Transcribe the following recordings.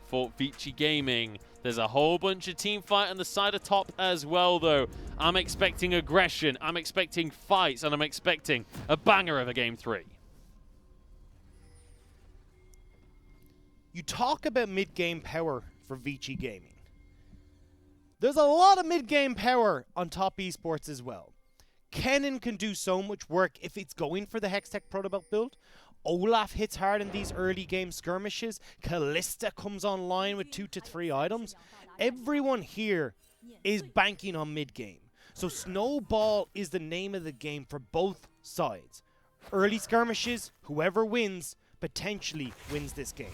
for Vici Gaming. There's a whole bunch of team fight on the side of top as well, though. I'm expecting aggression, I'm expecting fights, and I'm expecting a banger of a Game 3. You talk about mid-game power for Vici Gaming. There's a lot of mid-game power on top esports as well. Kennen can do so much work if it's going for the Hextech Protobelt build. Olaf hits hard in these early game skirmishes. Kalista comes online with 2 to 3 items. Everyone here is banking on mid-game. So Snowball is the name of the game for both sides. Early skirmishes, whoever wins, potentially wins this game.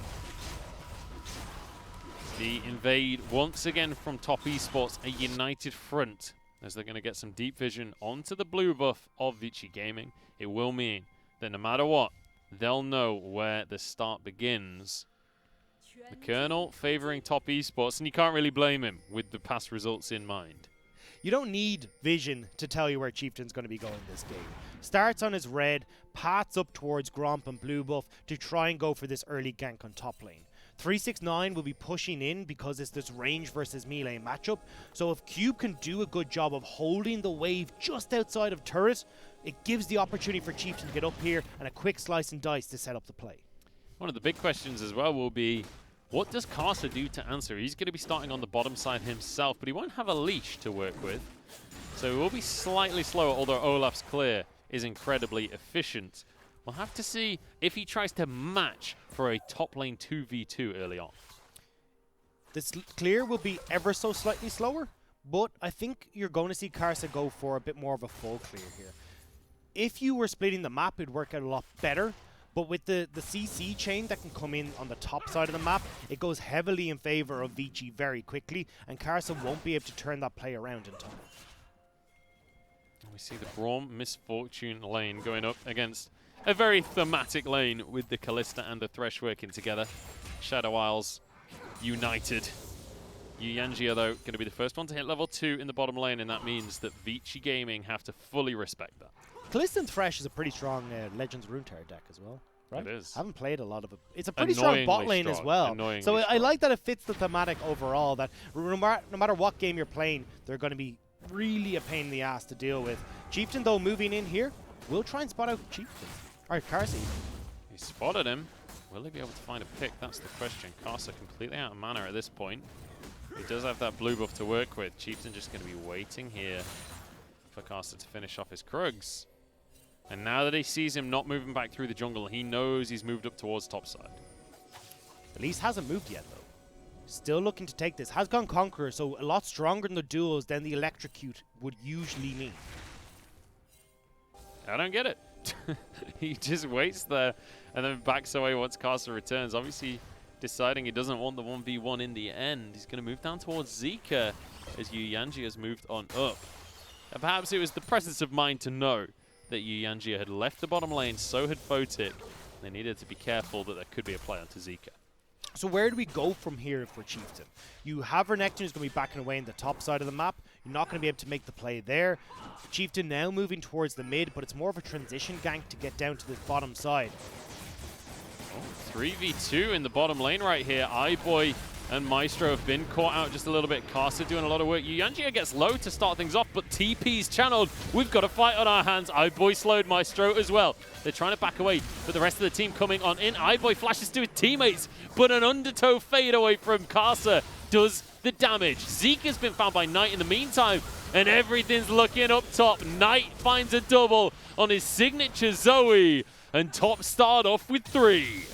The invade once again from top esports, a united front, as they're going to get some deep vision onto the blue buff of Vici Gaming. It will mean that no matter what, they'll know where the start begins. The Colonel favoring top esports, and you can't really blame him with the past results in mind. You don't need vision to tell you where Chieftain's going to be going this game. Starts on his red, paths up towards Gromp and blue buff to try and go for this early gank on top lane. 369 will be pushing in because it's this range versus melee matchup. So if Cube can do a good job of holding the wave just outside of turret, it gives the opportunity for Chieftain to get up here and a quick slice and dice to set up the play. One of the big questions as well will be, what does Karsa do to answer? He's going to be starting on the bottom side himself, but he won't have a leash to work with. So it will be slightly slower, although Olaf's clear is incredibly efficient. We'll have to see if he tries to match for a top lane 2v2 early on. This clear will be ever so slightly slower, but I think you're going to see Karsa go for a bit more of a full clear here. If you were splitting the map, it'd work out a lot better. But with the CC chain that can come in on the top side of the map, it goes heavily in favor of Vici very quickly, and Karsa won't be able to turn that play around in time. We see the Braum Misfortune lane going up against a very thematic lane with the Kalista and the Thresh working together. Shadow Isles united. Yuyanjia, though, going to be the first one to hit level 2 in the bottom lane, and that means that Vici Gaming have to fully respect that. Kalista and Thresh is a pretty strong Legends Runeterra deck as well, right? It is. I haven't played a lot of it. It's a pretty strong bot lane as well. So I like that it fits the thematic overall, that no matter what game you're playing, they're going to be really a pain in the ass to deal with. Chieftain, though, moving in here, will try and spot out Chieftain. Or Karsa. He spotted him. Will he be able to find a pick? That's the question. Karsa completely out of mana at this point. He does have that blue buff to work with. Chieftain just going to be waiting here for Karsa to finish off his Krugs. And now that he sees him not moving back through the jungle, he knows he's moved up towards topside. Elise hasn't moved yet, though. Still looking to take this. Has gone Conqueror, so a lot stronger in the duels than the Electrocute would usually mean. I don't get it. He just waits there and then backs away once Karsa returns. Obviously deciding he doesn't want the 1v1 in the end. He's going to move down towards Zika as Yuyanjia has moved on up. And perhaps it was the presence of mind to know that Yuyanjia had left the bottom lane, so had Photic. They needed to be careful that there could be a play onto Zika. So where do we go from here for Chieftain? You have Renekton who's going to be backing away in the top side of the map. You're not going to be able to make the play there. Chieftain now moving towards the mid, but it's more of a transition gank to get down to the bottom side. 3v2 in the bottom lane right here. iBoy and Maestro have been caught out just a little bit. Karsa doing a lot of work. Yuyanjia gets low to start things off, but TP's channeled. We've got a fight on our hands. iBoy slowed Maestro as well. They're trying to back away, but the rest of the team coming on in. iBoy flashes to his teammates, but an undertow fade away from Karsa does the damage. Zeke has been found by Knight in the meantime, and everything's looking up top. Knight finds a double on his signature Zoe, and top start off with 3.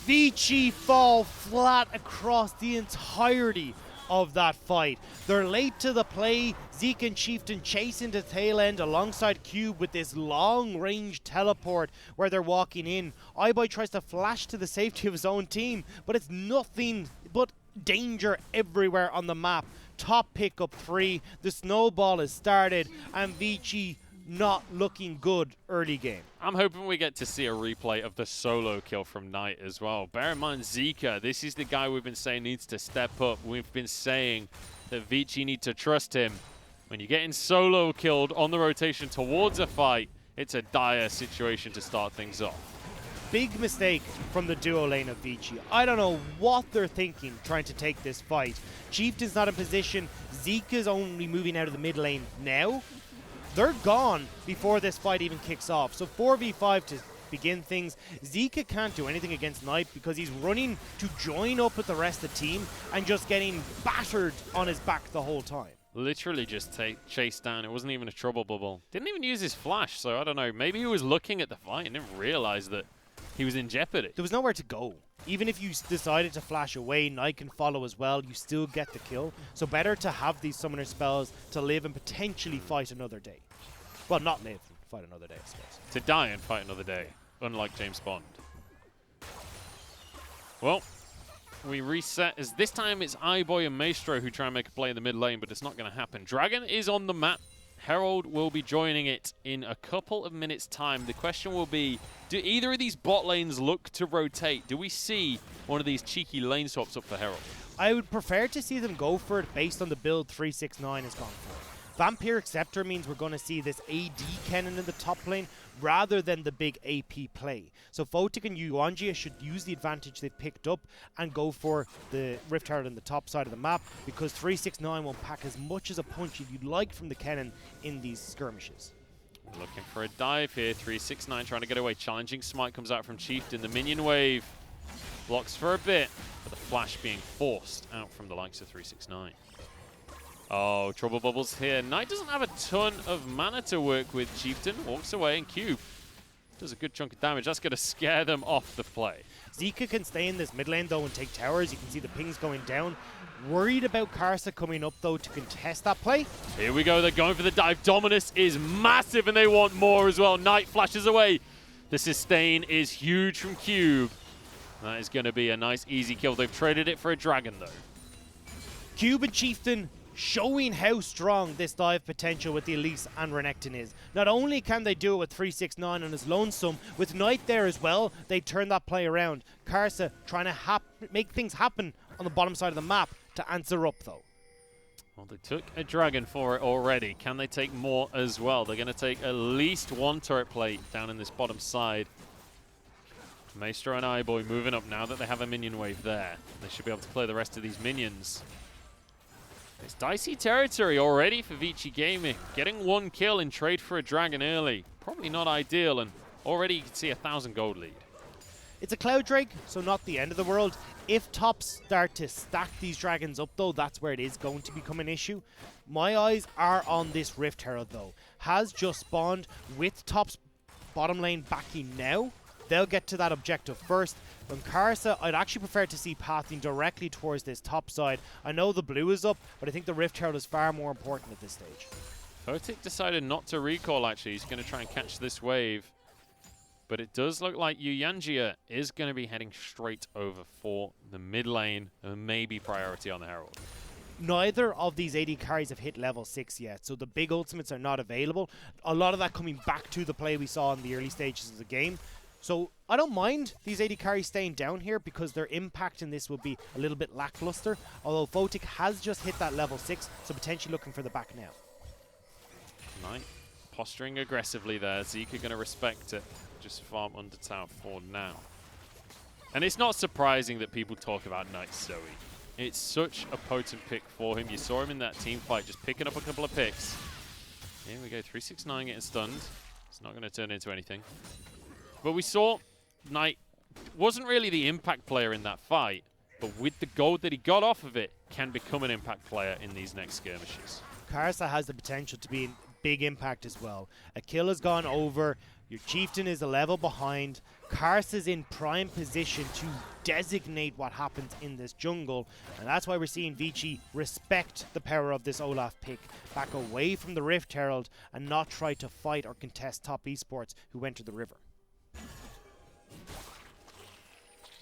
Vici fall flat across the entirety of that fight. They're late to the play. Zeke and Chieftain chasing the tail end alongside Cube with this long-range teleport where they're walking in. iBoy tries to flash to the safety of his own team, but it's nothing but danger everywhere on the map. Top pick up 3. The snowball is started, and Vici not looking good early game. I'm hoping we get to see a replay of the solo kill from Knight as well. Bear in mind, Zika, this is the guy we've been saying needs to step up. We've been saying that Vici need to trust him. When you're getting solo killed on the rotation towards a fight, it's a dire situation to start things off. big mistake from the duo lane of Vici. I don't know what they're thinking trying to take this fight. Chieftain's not in position. Zeke is only moving out of the mid lane now. They're gone before this fight even kicks off. So 4v5 to begin things. Zeke can't do anything against Knight because he's running to join up with the rest of the team and just getting battered on his back the whole time. Literally just chased down. It wasn't even a trouble bubble. Didn't even use his flash, so I don't know. Maybe he was looking at the fight and didn't realize that he was in jeopardy. There was nowhere to go. Even if you decided to flash away, Knight can follow as well. You still get the kill. So better to have these summoner spells to live and potentially fight another day. Well, not live and fight another day, I suppose. To die and fight another day, unlike James Bond. Well, we reset as this time it's iBoy and Maestro who try and make a play in the mid lane, but it's not going to happen. Dragon is on the map. Herald will be joining it in a couple of minutes' time. The question will be, do either of these bot lanes look to rotate? Do we see one of these cheeky lane swaps up for Herald? I would prefer to see them go for it based on the build 369 has gone for. Vampiric Scepter means we're going to see this AD cannon in the top lane rather than the big AP play. So Photic and Yuanjia should use the advantage they've picked up and go for the Rift Herald on the top side of the map, because 369 won't pack as much as a punch you'd like from the cannon in these skirmishes. Looking for a dive here. 369 trying to get away. Challenging smite comes out from Chieftain. The minion wave blocks for a bit, but the flash being forced out from the likes of 369. Oh, trouble bubbles here. Knight doesn't have a ton of mana to work with. Chieftain walks away and Cube does a good chunk of damage. That's going to scare them off the play. Zika can stay in this mid lane though and take towers. You can see the pings going down. Worried about Karsa coming up though to contest that play. Here we go. They're going for the dive. Dominus is massive and they want more as well. Knight flashes away. The sustain is huge from Cube. That is going to be a nice easy kill. They've traded it for a dragon though. Cube and Chieftain showing how strong this dive potential with the Elise and Renekton is. Not only can they do it with 369 on his lonesome, with Knight there as well, they turn that play around. Karsa trying to make things happen on the bottom side of the map to answer up though. Well, they took a dragon for it already. Can they take more as well? They're going to take at least one turret plate down in this bottom side. Maestro and iBoy moving up now that they have a minion wave there. They should be able to play the rest of these minions. It's dicey territory already for Vici Gaming. Getting one kill in trade for a dragon early. Probably not ideal, and already you can see 1,000 gold lead. It's a Cloud Drake, so not the end of the world. If tops start to stack these dragons up though, that's where it is going to become an issue. My eyes are on this Rift Herald though. Has just spawned with top's bottom lane backing now. They'll get to that objective first. From Karsa, I'd actually prefer to see pathing directly towards this top side. I know the blue is up, but I think the Rift Herald is far more important at this stage. Photic decided not to recall actually. He's going to try and catch this wave. But it does look like Yuyanjia is going to be heading straight over for the mid lane and maybe priority on the Herald. Neither of these AD carries have hit level 6 yet, so the big ultimates are not available. A lot of that coming back to the play we saw in the early stages of the game. So I don't mind these AD carries staying down here because their impact in this will be a little bit lackluster, although Photic has just hit that level 6, so potentially looking for the back now. Knight posturing aggressively there. Zeke going to respect it. Just farm under tower for now. And it's not surprising that people talk about Knight Zoe. It's such a potent pick for him. You saw him in that team fight just picking up a couple of picks. Here we go, 369 getting stunned. It's not going to turn into anything. But we saw Knight wasn't really the impact player in that fight, but with the gold that he got off of it, can become an impact player in these next skirmishes. Karsa has the potential to be a big impact as well. A kill has gone over. Your Chieftain is a level behind. Karsa's in prime position to designate what happens in this jungle. And that's why we're seeing Vici respect the power of this Olaf pick. Back away from the Rift Herald and not try to fight or contest top esports who enter the river.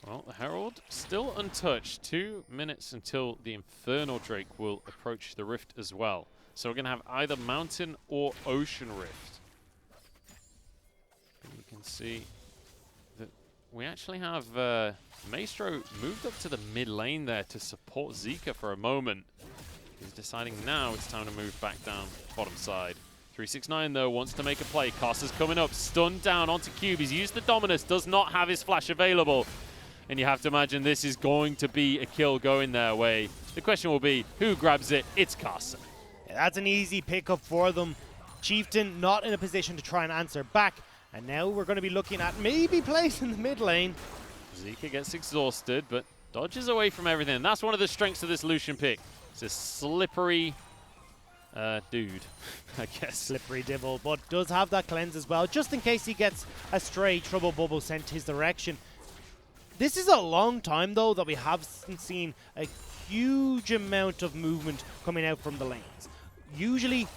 Well, the Herald still untouched. 2 minutes until the Infernal Drake will approach the Rift as well. So we're going to have either Mountain or Ocean Rift. You can see that we actually have Maestro moved up to the mid lane there to support Zika for a moment. He's deciding now it's time to move back down bottom side. 369 though wants to make a play. Carcer's coming up, stunned down onto Cube. He's used the Dominus, does not have his flash available. And you have to imagine this is going to be a kill going their way. The question will be, who grabs it? It's Carcer. Yeah, that's an easy pickup for them. Chieftain not in a position to try and answer back. And now we're going to be looking at maybe plays in the mid lane. Zika gets exhausted, but dodges away from everything. That's one of the strengths of this Lucian pick. It's a slippery dude, I guess. Slippery Dibble, but does have that cleanse as well, just in case he gets a stray Trouble Bubble sent his direction. This is a long time, though, that we haven't seen a huge amount of movement coming out from the lanes. Usually,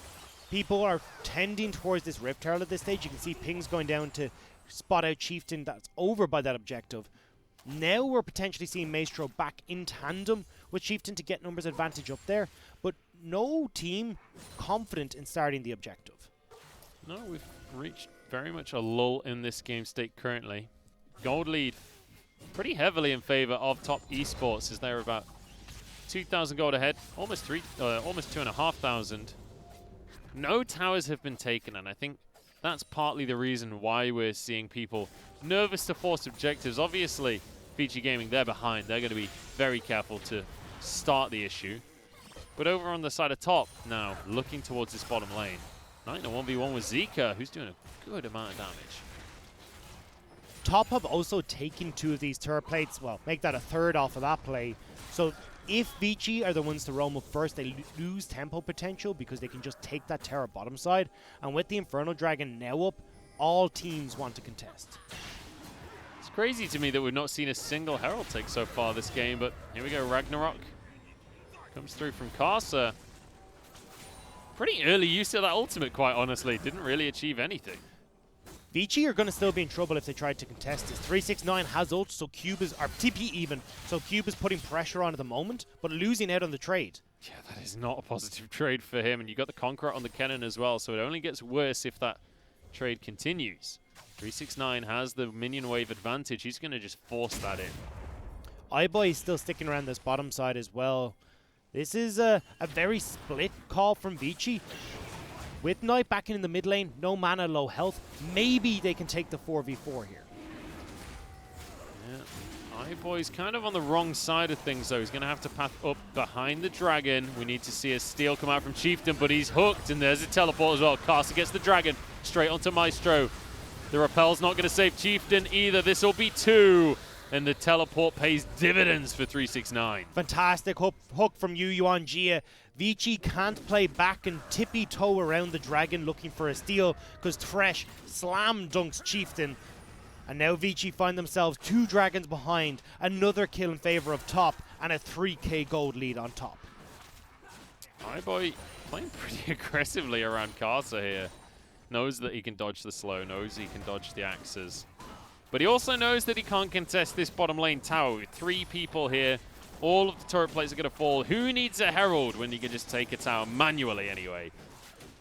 people are tending towards this Rift Herald at this stage. You can see pings going down to spot out Chieftain that's over by that objective. Now we're potentially seeing Maestro back in tandem with Chieftain to get numbers advantage up there, but no team confident in starting the objective. No, we've reached very much a lull in this game state currently. Gold lead pretty heavily in favor of top esports, as they're about 2,000 gold ahead, almost 2,500. No towers have been taken, and I think that's partly the reason why we're seeing people nervous to force objectives. Obviously, Vici Gaming, they're behind. They're going to be very careful to start the issue. But over on the side of top now, looking towards this bottom lane. Knight in a 1v1 with Zika, who's doing a good amount of damage. Top have also taken 2 of these turret plates. Well, make that a third off of that play. So if Vici are the ones to roam up first, they lose tempo potential because they can just take that turret bottom side. And with the Inferno Dragon now up, all teams want to contest. It's crazy to me that we've not seen a single Herald take so far this game, but here we go, Ragnarok. Comes through from Carcer. Pretty early use of that ultimate, quite honestly. Didn't really achieve anything. Vici are going to still be in trouble if they try to contest this. 369 has ult, so Cube is, or TP even, so Cube is putting pressure on at the moment, but losing out on the trade. Yeah, that is not a positive trade for him, and you got the Conqueror on the cannon as well, so it only gets worse if that trade continues. 369 has the minion wave advantage. He's going to just force that in. iBoy is still sticking around this bottom side as well. This is a very split call from Vici. With Knight back in the mid lane, no mana, low health, maybe they can take the 4v4 here. Yeah, iBoy's kind of on the wrong side of things, though. He's going to have to path up behind the dragon. We need to see a steal come out from Chieftain, but he's hooked, and there's a teleport as well. Carcer gets the dragon straight onto Maestro. The repel's not going to save Chieftain either. This will be 2, and the teleport pays dividends for 369. Fantastic hook from Yuan Jia. Vici can't play back and tippy-toe around the dragon looking for a steal because Thresh slam dunks Chieftain. And now Vici find themselves 2 dragons behind, another kill in favor of top, and a 3k gold lead on top. iBoy playing pretty aggressively around Carcer here. Knows that he can dodge the slow, knows he can dodge the axes. But he also knows that he can't contest this bottom lane tower with 3 people here. All of the turret plates are going to fall. Who needs a Herald when you can just take a tower manually anyway?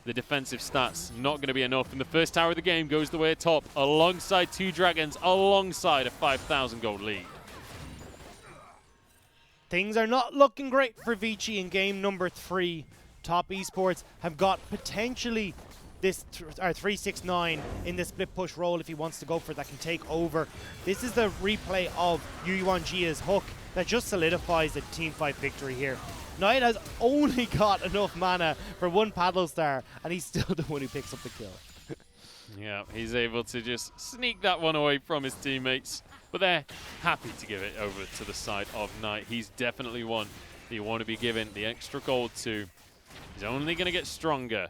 The defensive stats not going to be enough. And the first tower of the game goes the way of top, alongside 2 dragons, alongside a 5,000 gold lead. Things are not looking great for Vici in game number 3. Top Esports have got potentially this 369 in the split push role if he wants to go for it, that can take over. This is the replay of Yuan Jia's hook that just solidifies the team fight victory here. Knight has only got enough mana for 1 paddle star, and he's still the one who picks up the kill. Yeah, he's able to just sneak that one away from his teammates, but they're happy to give it over to the side of Knight. He's definitely one that you want to be given the extra gold to. He's only going to get stronger.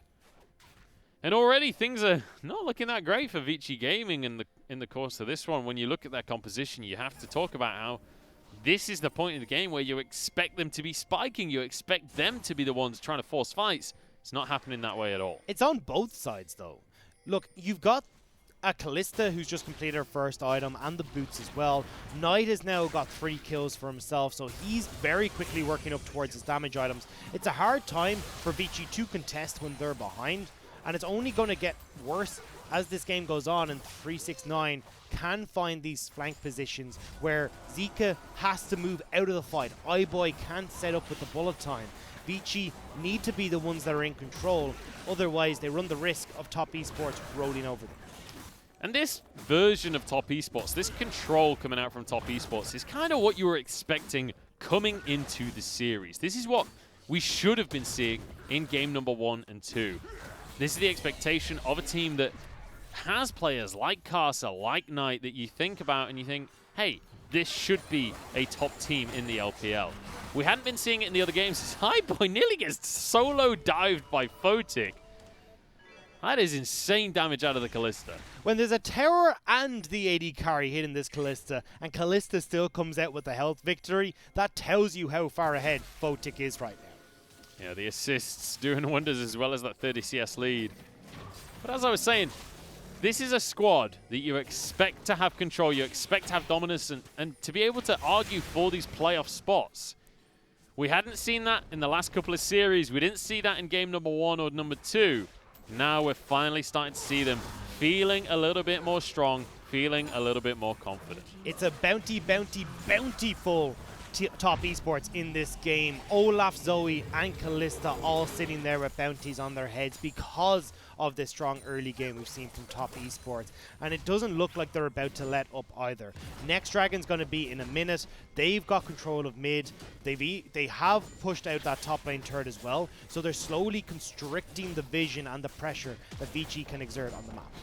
And already things are not looking that great for Vici Gaming in the course of this one. When you look at their composition, you have to talk about how this is the point in the game where you expect them to be spiking. You expect them to be the ones trying to force fights. It's not happening that way at all. It's on both sides, though. Look, you've got a Callista who's just completed her first item, and the boots as well. Knight has now got 3 kills for himself, so he's very quickly working up towards his damage items. It's a hard time for Vici to contest when they're behind, and it's only going to get worse as this game goes on, and 369 can find these flank positions where Zika has to move out of the fight. iBoy can't set up with the bullet time. Vici need to be the ones that are in control, otherwise they run the risk of Top Esports rolling over them. And this version of Top Esports, this control coming out from Top Esports, is kind of what you were expecting coming into the series. This is what we should have been seeing in game number 1 and 2. This is the expectation of a team that has players like Karsa, like Knight, that you think about and you think, hey, this should be a top team in the LPL. We hadn't been seeing it in the other games. iBoy nearly gets solo dived by FLICKR. That is insane damage out of the Kalista. When there's a tower and the AD carry hitting this Kalista, and Kalista still comes out with the health victory, that tells you how far ahead FLICKR is right now. Yeah, the assists doing wonders as well as that 30 CS lead. But as I was saying, this is a squad that you expect to have control, you expect to have dominance, and to be able to argue for these playoff spots. We hadn't seen that in the last couple of series. We didn't see that in game number 1 or number 2. Now we're finally starting to see them feeling a little bit more strong, feeling a little bit more confident. It's a bountiful Top Esports in this game. Olaf, Zoe, and Kalista all sitting there with bounties on their heads because of the strong early game we've seen from Top Esports. And it doesn't look like they're about to let up either. Next Dragon's going to be in a minute. They've got control of mid. They have pushed out that top lane turret as well. So they're slowly constricting the vision and the pressure that Vici can exert on the map.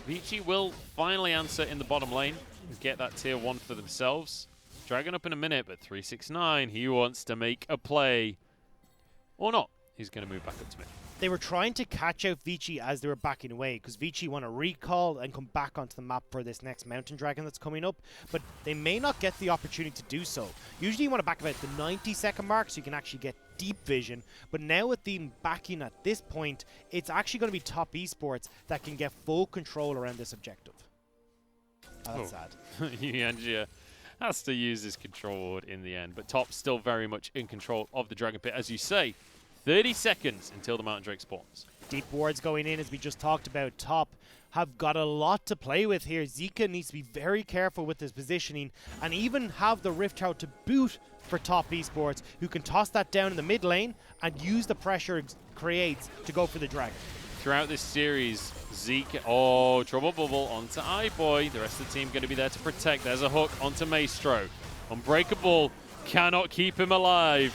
Vici will finally answer in the bottom lane and get that tier 1 for themselves. Dragon up in a minute, but 369, he wants to make a play. Or not. He's going to move back up to mid. They were trying to catch out Vici as they were backing away, because Vici want to recall and come back onto the map for this next Mountain Dragon that's coming up, but they may not get the opportunity to do so. Usually you want to back about the 90-second mark so you can actually get deep vision, but now with them backing at this point, it's actually going to be Top Esports that can get full control around this objective. That's sad. Yangia has to use his control ward in the end, but Top's still very much in control of the Dragon Pit. As you say, 30 seconds until the Mountain Drake spawns. Deep wards going in, as we just talked about. Top have got a lot to play with here. Zika needs to be very careful with his positioning and even have the Rift Tower to boot for Top Esports, who can toss that down in the mid lane and use the pressure it creates to go for the Dragon. Throughout this series, Zeke, oh, trouble bubble onto iBoy. The rest of the team going to be there to protect. There's a hook onto Maestro. Unbreakable cannot keep him alive.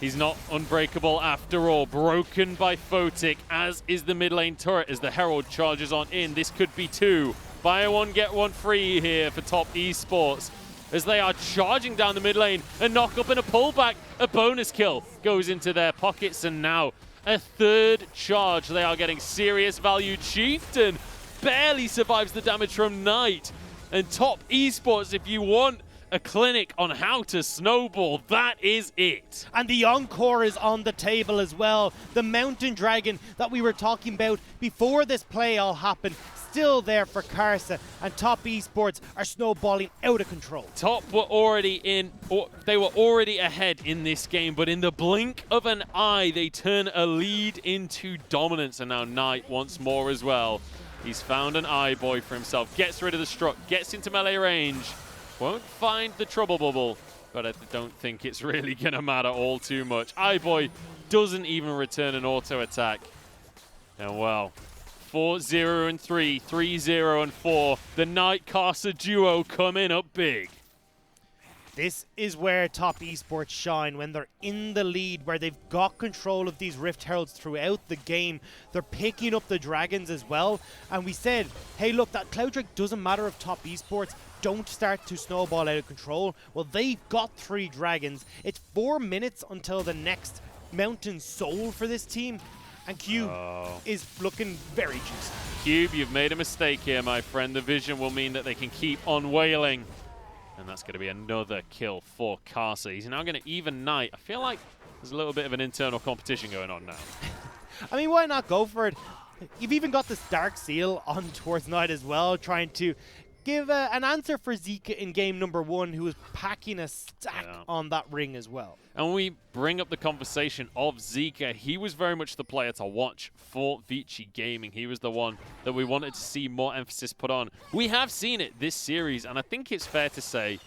He's not unbreakable after all. Broken by FLICKR, as is the mid lane turret as the Herald charges on in. This could be 2. Buy one, get one free here for Top Esports as they are charging down the mid lane. A knock up and a pullback. A bonus kill goes into their pockets, and now a third charge. They are getting serious value. Chieftain barely survives the damage from Knight. And Top Esports, if you want a clinic on how to snowball, that is it. And the encore is on the table as well. The Mountain Dragon that we were talking about before this play all happened, still there for Karsa, and Top Esports are snowballing out of control. Top were already in, or they were already ahead in this game, but in the blink of an eye, they turn a lead into dominance, and now Knight wants more as well. He's found an iBoy for himself, gets rid of the struck, gets into melee range. Won't find the trouble bubble, but I don't think it's really going to matter all too much. iBoy doesn't even return an auto attack. And well, 4-0 and 3, 3-0 and 4. The Knight Caster duo coming up big. This is where Top Esports shine, when they're in the lead, where they've got control of these Rift Heralds throughout the game. They're picking up the Dragons as well. And we said, hey look, that Cloud Drake doesn't matter if Top Esports don't start to snowball out of control. Well, they've got 3 Dragons. It's 4 minutes until the next Mountain Soul for this team. And Cube is looking very juicy. Cube, you've made a mistake here, my friend. The vision will mean that they can keep on wailing. And that's going to be another kill for Karsa. He's now going to even Knight. I feel like there's a little bit of an internal competition going on now. I mean, why not go for it? You've even got this Dark Seal on towards Knight as well, trying to give an answer for Zika in game number 1, who was packing a stack on that ring as well. And when we bring up the conversation of Zika, he was very much the player to watch for Vici Gaming. He was the one that we wanted to see more emphasis put on. We have seen it this series, and I think it's fair to say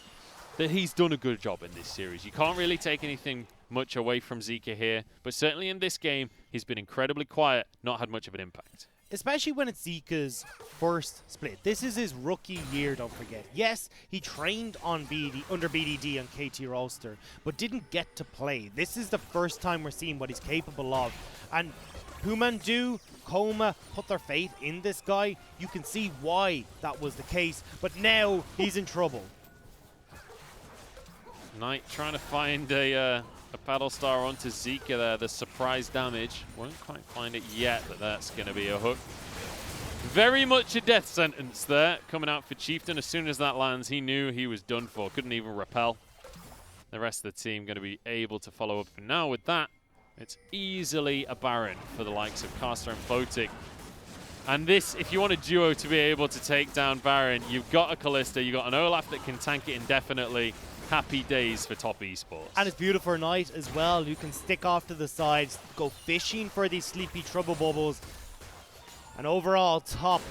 that he's done a good job in this series. You can't really take anything much away from Zika here, but certainly in this game, he's been incredibly quiet, not had much of an impact. Especially when it's Zika's first split. This is his rookie year, don't forget. Yes, he trained on under BDD on KT Roster, but didn't get to play. This is the first time we're seeing what he's capable of. And Humandu, Koma put their faith in this guy. You can see why that was the case, but now he's in trouble. Knight trying to find a paddle star onto Zika there, the surprise damage. Won't quite find it yet, but that's going to be a hook. Very much a death sentence there coming out for Chieftain. As soon as that lands, he knew he was done for. Couldn't even repel. The rest of the team going to be able to follow up. And now with that, it's easily a Baron for the likes of Caster and Photic. And this, if you want a duo to be able to take down Baron, you've got a Kalista, you've got an Olaf that can tank it indefinitely. Happy days for Top Esports. And it's beautiful for Knight as well. You can stick off to the sides, go fishing for these sleepy trouble bubbles. And overall, Top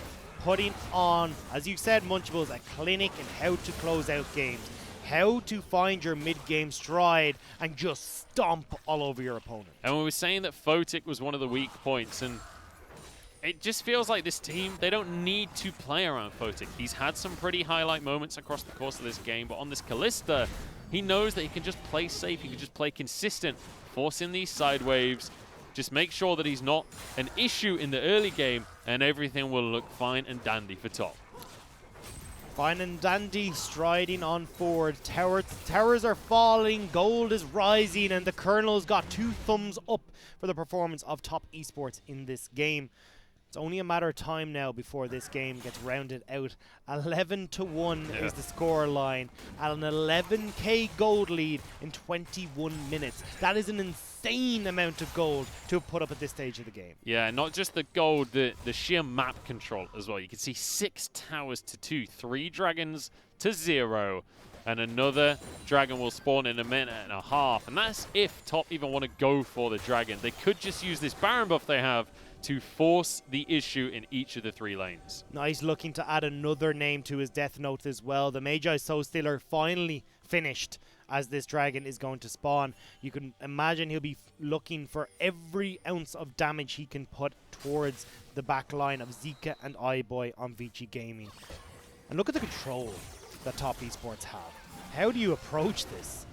putting on, as you said, Munchables, a clinic in how to close out games. How to find your mid-game stride and just stomp all over your opponent. And we were saying that Photic was one of the weak points, and it just feels like this team, they don't need to play around Photic. He's had some pretty highlight moments across the course of this game, but on this Kalista, he knows that he can just play safe, he can just play consistent, force in these side waves, just make sure that he's not an issue in the early game, and everything will look fine and dandy for Top. Fine and dandy, striding on forward. Towers are falling, gold is rising, and the Colonel's got 2 thumbs up for the performance of Top Esports in this game. It's only a matter of time now before this game gets rounded out. 11-1 is the score line at an 11k gold lead in 21 minutes. That is an insane amount of gold to put up at this stage of the game. Yeah, not just the gold, the sheer map control as well. You can see 6 towers to 2, 3 dragons to 0, and another dragon will spawn in a minute and a half. And that's if Top even want to go for the dragon. They could just use this Baron buff they have to force the issue in each of the 3 lanes. Nice, looking to add another name to his death note as well. The Magi Soul Stealer finally finished as this dragon is going to spawn. You can imagine he'll be looking for every ounce of damage he can put towards the back line of Zika and iBoy on Vici Gaming. And look at the control that Top Esports have. How do you approach this?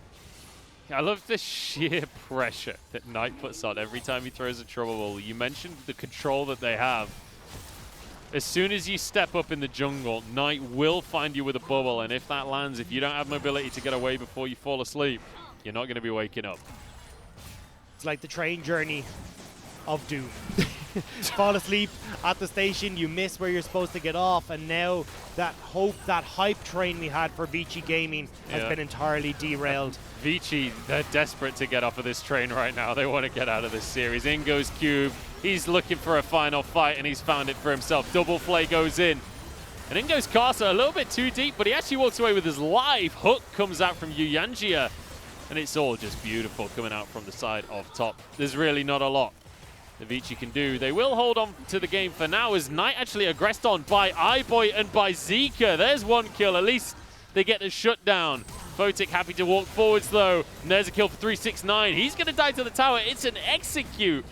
I love the sheer pressure that Knight puts on every time he throws a trouble ball. You mentioned the control that they have. As soon as you step up in the jungle, Knight will find you with a bubble, and if that lands, if you don't have mobility to get away before you fall asleep, you're not going to be waking up. It's like the train journey of doom. Fall asleep at the station, you miss where you're supposed to get off, and now that hope, that hype train we had for Vici Gaming has been entirely derailed. Vici, they're desperate to get off of this train right now. They want to get out of this series. In goes Cube. He's looking for a final fight, and he's found it for himself. Double Flay goes in. And in goes Casa, a little bit too deep, but he actually walks away with his life. Hook comes out from Yuyanjia, and it's all just beautiful coming out from the side of Top. There's really not a lot that Vici can do. They will hold on to the game for now as Knight actually aggressed on by iBoy and by Zika. There's 1 kill. At least they get the shutdown. Photic happy to walk forwards though. And there's a kill for 369. He's going to die to the tower. It's an execute.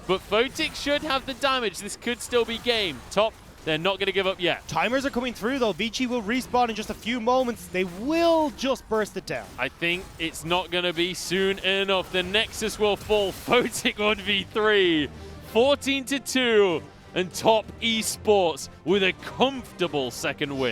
But Photic should have the damage. This could still be game. Top, they're not going to give up yet. Timers are coming through though. Vici will respawn in just a few moments. They will just burst it down. I think it's not going to be soon enough. The Nexus will fall. Photic 1v3. 14-2. And Top Esports with a comfortable second win.